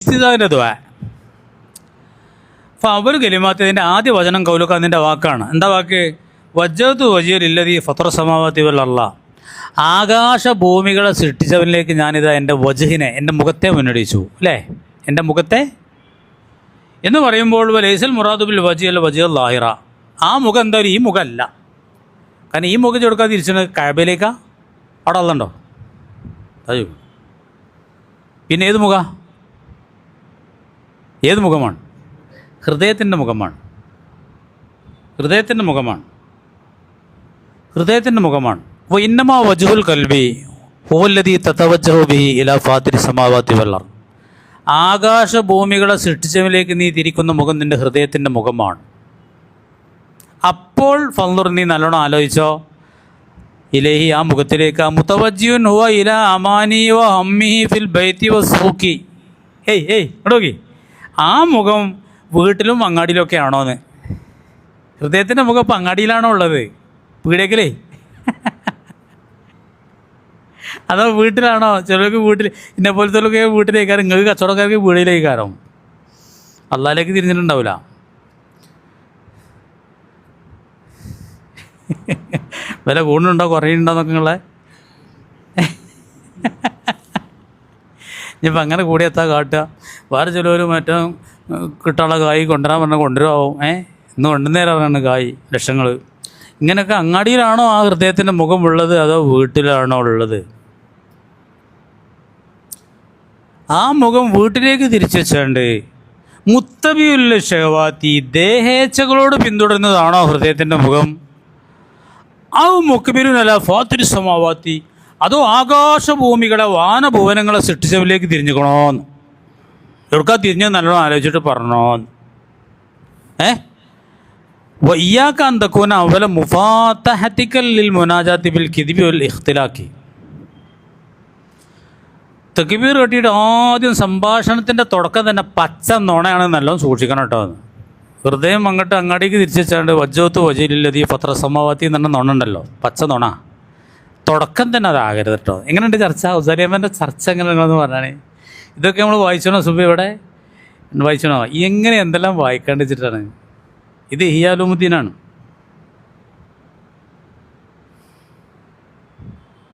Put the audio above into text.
ഇസ്തിദാഇന്റെ ദുആ. ഫഅവ്വലു കലിമാത്തി, ഇതിൻ്റെ ആദ്യ വചനം കൗലുക അതിൻ്റെ വാക്കാണ്. എന്താ വാക്ക്? വജ്ജഹ്തു വജ്ഹിയ ലില്ലദീ ഫത്തറ സമാവാതി വൽ അർള. ആകാശഭൂമികളെ സൃഷ്ടിച്ചവനിലേക്ക് ഞാനിതാ എൻ്റെ വജ്ഹിനെ, എൻ്റെ മുഖത്തെ മുന്നടിച്ചു. അല്ലേ? എൻ്റെ മുഖത്തെ എന്ന് പറയുമ്പോൾ ലൈസൽ മുറാദു ബിൽ വജ്ഹി അൽ വജ്ഹുൽ ലാഹിറ. ആ മുഖം എന്തായാലും ഈ മുഖമല്ല. കാരണം ഈ മുഖം കൊടുക്കാതെ തിരിച്ചത് കഅബയിലേക്കാ? അവിടെ അള്ളണ്ടോ? അയ്യോ, പിന്നെ ഏത് മുഖ? ഏത് മുഖമാണ്? ഹൃദയത്തിൻ്റെ മുഖമാണ്. ഹൃദയത്തിൻ്റെ മുഖമാണ്. ഹൃദയത്തിൻ്റെ മുഖമാണ്. വ ഇന്നമാ വജ്ഹുൽ ഖൽബി ഹുവല്ലദീ തതവജ്ജഹു ബിഹി ഇലാ ഫാത്തിരി സമാവാതി വൽ അർദ്. ആകാശഭൂമികളെ സൃഷ്ടിച്ചവനിലേക്ക് നീ തിരിക്കുന്ന മുഖം നിൻ്റെ ഹൃദയത്തിൻ്റെ മുഖമാണ്. അപ്പോൾ ഫൻദുർ, നീ നല്ലോണം ആലോചിച്ചോ, ഇലൈഹി, ആ മുഖത്തിലേക്ക്. മുതവജ്ജിഉൻ ഹുവ ഇലാ അമാനി വ ഹമ്മിഹി ഫിൽ ബൈത്തി വസ്സൂഖി. നോക്കി, ആ മുഖം വീട്ടിലും അങ്ങാടിയിലൊക്കെ ആണോന്ന്. ഹൃദയത്തിൻ്റെ മുഖം ഇപ്പം അങ്ങാടിയിലാണോ ഉള്ളത്? പീടികയിലേ അതോ വീട്ടിലാണോ? ചിലർക്ക് വീട്ടിൽ, ഇന്നെ പോലത്തെ വീട്ടിലേക്കാരും, നിങ്ങൾക്ക് കച്ചവടക്കാർക്ക് വീടിലേക്കാരും. അള്ളാഹിലേക്ക് തിരിഞ്ഞിട്ടുണ്ടാവില്ല. വില കൂടുന്നുണ്ടോ കുറയുന്നുണ്ടോ എന്നൊക്കെ നിങ്ങളെ ഇനിയിപ്പോൾ അങ്ങനെ കൂടിയെത്താ കാട്ടുക. വേറെ ചിലവർ മറ്റേ കിട്ടാനുള്ള കായ് കൊണ്ടുവരാൻ പറഞ്ഞാൽ കൊണ്ടുവരാവും. ഇന്ന് കൊണ്ടുവന്നേരാണ് കായ് ലക്ഷങ്ങൾ. ഇങ്ങനെയൊക്കെ അങ്ങാടിയിലാണോ ആ ഹൃദയത്തിൻ്റെ മുഖം ഉള്ളത്, അതോ വീട്ടിലാണോ ഉള്ളത്? ആ മുഖം വീട്ടിലേക്ക് തിരിച്ചു വെച്ചാണ്ട് മുത്തബിയുൽ ഷഹവാത്തി, ദേഹേച്ഛകളോട് പിന്തുടരുന്നതാണോ ഹൃദയത്തിൻ്റെ മുഖം? ഔ മുഖ്ബിരുൻ അലാ ഫാത്തിരി സമാവാത്തി, അതോ ആകാശഭൂമികളെ വാനഭുവനങ്ങളെ സൃഷ്ടിച്ചവരിലേക്ക് തിരിഞ്ഞുക്കണോന്ന്? എവിടുക്കാ തിരിഞ്ഞ് നല്ലോണം ആലോചിച്ചിട്ട് പറഞ്ഞോന്ന്. വയ്യാക്ക അന്തക്കൂന അവല മുഫാത്തഹത്തിക്കൽ ലിൽ മുനാജാത്തി ബിൽ കിദിബി വൽ ഇഖ്തിലാഖി. തക്ബീർ കെട്ടിയിട്ട് ആദ്യം സംഭാഷണത്തിൻ്റെ തുടക്കം തന്നെ പച്ച നുണയാണ്, നല്ലോണം സൂക്ഷിക്കണം കേട്ടോ. ഹൃദയം അങ്ങോട്ട് അങ്ങാടിക്ക് തിരിച്ചു വെച്ചാണ്ട് വജ്ജഹ്തു വജ്ഹില്ലദീ ഫത്തറ സമാവാതി എന്ന് പറഞ്ഞ നുണ ഉണ്ടല്ലോ, പച്ച നുണ. തുടക്കം തന്നെ അതാകരുത് കേട്ടോ. എങ്ങനെയുണ്ട് ചർച്ച? ഉസൈലിയമ്മൻ്റെ ചർച്ച എങ്ങനെയാണെന്ന് പറഞ്ഞാണ്. ഇതൊക്കെ നമ്മൾ വായിച്ചണോ സുബി? ഇവിടെ വായിച്ചണോ? എങ്ങനെ എന്തെല്ലാം വായിക്കാണ്ട് വെച്ചിട്ടാണ്. ഇത് ഇഹ്യാ ഉലൂമുദ്ദീനാണ്.